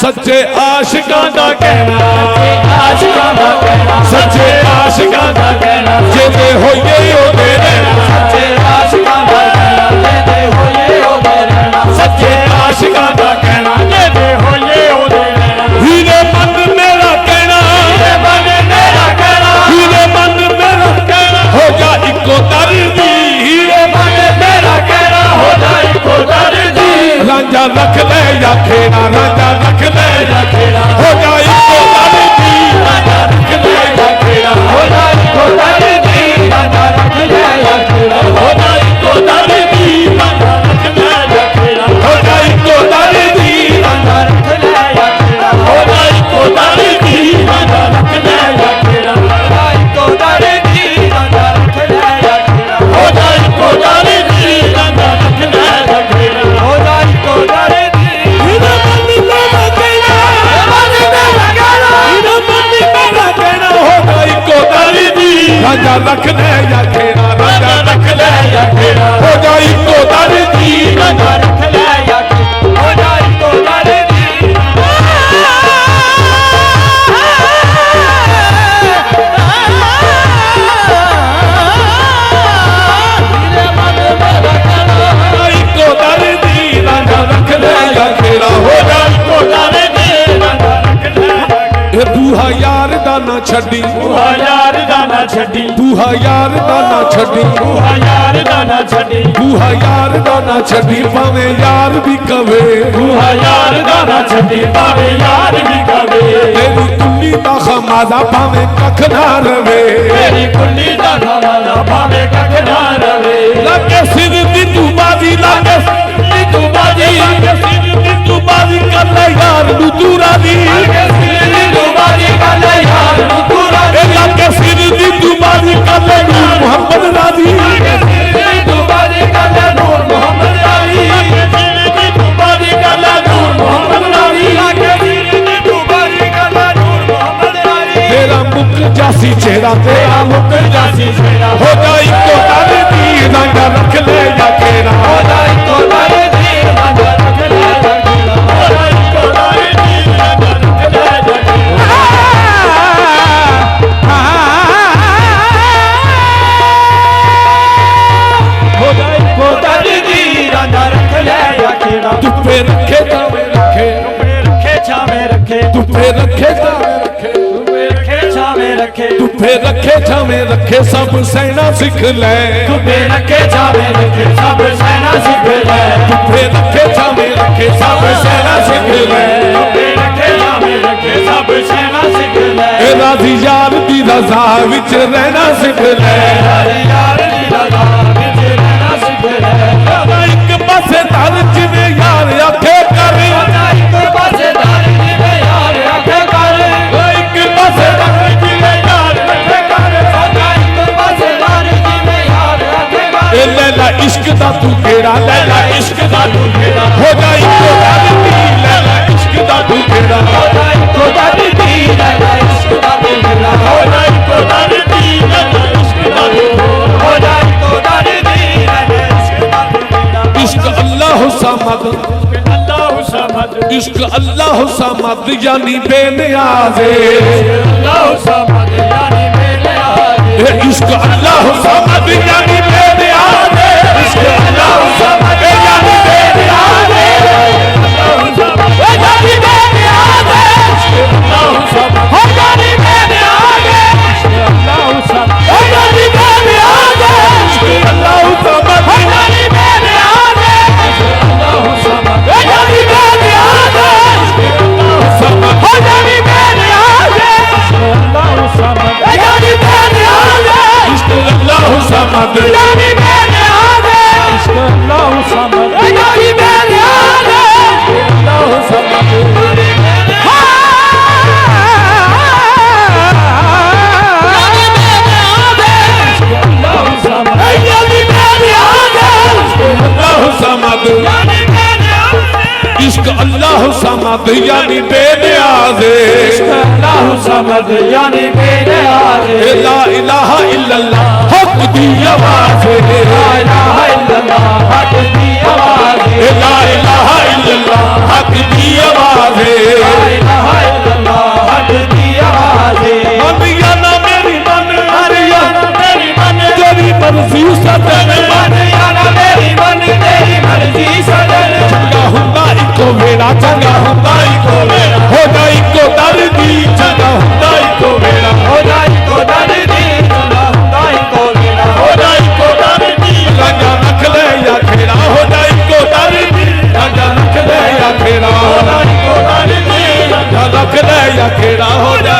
सच्चे आशिकां दा कहना, सच्चे आशिकां दा कहना, जेदे होइए ओदे रहना, सच्चे आशिकां दा कहना, जेदे होइए ओदे रहना, सच्चे आशिकां दा कहना, जेदे होइए ओदे रहना। हीरे मन मेरा कहना, हीरे मन मेरा कहना, हीरे मन मेरा कहना, हो जा इको दर्दी, हीरे मन मेरा कहना, हो जा इको दर्दी। रांझा रख ले या खेड़ा, रांझा रख ले या खेड़ा, हो जा इको दर्दी, रांझा रख ले या खेड़ा, हो जा इको दर्दी, रांझा रख ले या खेड़ा, हो जा इको दर्दी, रांझा रख ले या खेड़ा, हो जा इको दर्दी, रांझा रख ले या खेड़ा, हो जा इको दर्दी, रांझा रख ले या खेड़ा, हो जा इको दर्दी, रांझा रख ले या खेड़ा, हो जा इको दर्दी, रांझा रख ले या खेड़ा, हो जा इको दर्दी। हीरे मन मेरा कहना, मन मेरा कहना, हीरे मन मेरा कहना, हो जा इको दर्दी, रांझा रख ले या खेड़ा, रांझा रख ले या खेड़ा, हो जा इको दर्दी, रांझा रख ले या खेड़ा, हो जा इको दर्दी। हीरे मन मेरा कहना, इको दर्दी, रांझा रख ले या खेड़ा, हो जा इको दर्दी, रांझा रख ले या खेड़ा। बूहा यार दा ना छड्डी, बूहा यार दा ना छड्डी, बूहा यार दा ना छड्डी, बूहा यार दा ना छड्डी, बूहा यार दा ना छड्डी, भावे यार भी कवे, बूहा यार दा ना छड्डी, भावे यार भी कवे। तेरी कुल्ली दा खमादा भावे कख ना रवे, तेरी कुल्ली दा खमादा भावे कख ना रवे। लागे सिर दी तू बाजी, लागे सिर दी तू बाजी, लागे सिर दी तू बाजी, कर ले यार नू तू राजी, लागे सिर दी तू बाजी, कर ले यार नू तू राजी, लागे सिर दी तू बाजी, कर ले नूर मोहम्मद राजी, लागे सिर दी तू बाजी, कर ले नूर मोहम्मद राजी, लागे सिर दी तू बाजी, कर ले नूर मोहम्मद राजी, लागे सिर दी तू बाजी, कर ले नूर मोहम्मद राजी। तेरा मुक जासी चेहरा, तेरा मुक जासी चेहरा, हो जा इको दर्दी, रांझा रख ले या खेड़ा, हो जा इको दर्दी, रांझा रख ले या खेड़ा, हो जा इको दर्दी, रांझा रख ले या खेड़ा। हो जा इको दर्दी, रांझा रख ले या खेड़ा। तुप्पे रखे छावे रखे, तुप्पे रखे छावे रखे, तुप्पे रखे छावे रखे, तुप्पे रखे छावे रखे, तुप्पे रखे छावे रखे, सब सहना सीख ले, तुप्पे रखे छावे रखे, सब सहना सीख ले, तुप्पे रखे छावे रखे, सब सहना सीख ले, तुप्पे रखे छावे रखे, सब सहना सीख ले। राजी यार दी रज़ा विच रहना सीख ले, राजी यार दी रज़ा विच रहना सीख ले। एक पासे धर जिवें यार आखे कर, एक पासे धर जिवें यार आखे कर, एक पासे धर जिवें यार आखे कर, एक पासे धर जिवें यार आखे कर। लैला इश्क दा तू केड़ा, लैला इश्क दा तू केड़ा, हो जा इको दर्दी, लैला इश्क दा तू केड़ा, हो जा इको दर्दी, लैला इश्क दा तू केड़ा, हो जा इको दर्दी, लैला इश्क दा तू, हो जा इको दर्दी, लैला इश्क दा तू केड़ा। इश्क अल्लाह समद, अल्लाह समद, इश्क अल्लाह समद यानी बेनियाज़े, अल्लाह समद यानी बेनियाज़े, इश्क अल्लाह समद यानी बेनियाज़े, इश्क अल्लाह समद यानी बेनियाज़े, अल्लाह समद यानी बेनियाज़े, इश्क अल्लाह समद यानी बेनियाज़े, इश्क अल्लाह समद यानी बेनियाज़े, इश्क अल्लाह समद यानी बेनियाज़े, इश्क अल्लाह समद यानी बेनियाज़े, इश्क अल्लाह समद यानी बेनियाज़े, इश्क अल्लाह समद यानी बेनियाज़े, इश्क अल्लाह समद यानी बेनियाज़े, इश्क नवाजे अल्लाह समद यानी बेनियाज़ ला इलाहा इल्लल्लाह हक दी आवाज़ ला इलाहा इल्लल्लाह हक दी आवाज़ ला इलाहा इल्लल्लाह हक दी आवाज़ ला इलाहा इल्लल्लाह हक दी आवाज़ हरियाणा मेरी मन हरियाणा मेरी मन तेरी मर्जी सदन हरियाणा मेरी मन तेरी मर्जी सदन चंगा हुंदा इको वेड़ा चंगा हुंदा इको वेड़ा हो जा इको दर्दी चंगा हुंदा इको वेड़ा हो जा इको दर्दी चंगा हुंदा इको वेड़ा हो जा इको दर्दी रंगा रख ले या खेड़ा हो जा इको दर्दी रंगा रख ले या खेड़ा हो जा इको दर्दी रंगा रख ले या खेड़ा हो जा